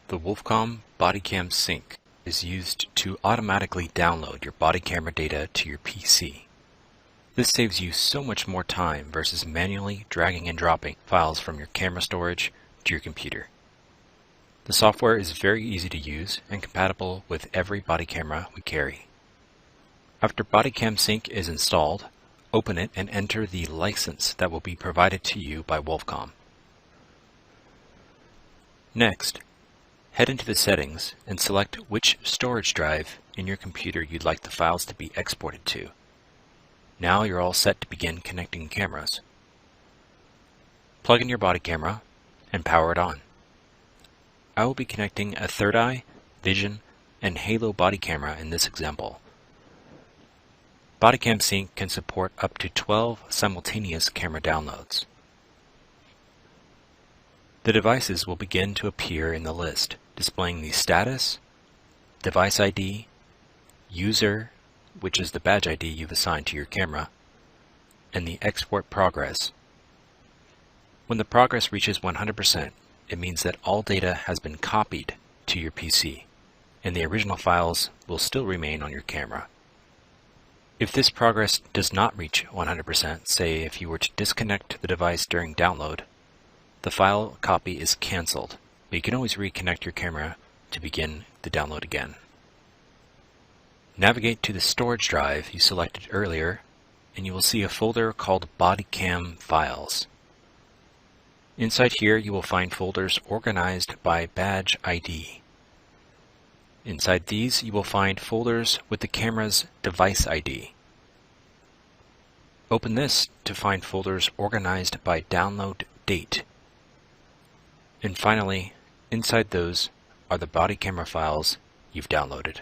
The WOLFCOM BodyCam Sync is used to automatically download your body camera data to your PC. This saves you so much more time versus manually dragging and dropping files from your camera storage to your computer. The software is very easy to use and compatible with every body camera we carry. After BodyCam Sync is installed, open it and enter the license that will be provided to you by WOLFCOM. Next, head into the settings and select which storage drive in your computer you'd like the files to be exported to. Now you're all set to begin connecting cameras. Plug in your body camera and power it on. I will be connecting a third eye, vision, and halo body camera in this example. BodyCam Sync can support up to 12 simultaneous camera downloads. The devices will begin to appear in the list, displaying the status, device ID, user, which is the badge ID you've assigned to your camera, and the export progress. When the progress reaches 100%, it means that all data has been copied to your PC, and the original files will still remain on your camera. If this progress does not reach 100%, say if you were to disconnect the device during download, the file copy is cancelled, but you can always reconnect your camera to begin the download again. Navigate to the storage drive you selected earlier, and you will see a folder called BodyCam Files. Inside here, you will find folders organized by badge ID. Inside these, you will find folders with the camera's device ID. Open this to find folders organized by download date. And finally, inside those are the body camera files you've downloaded.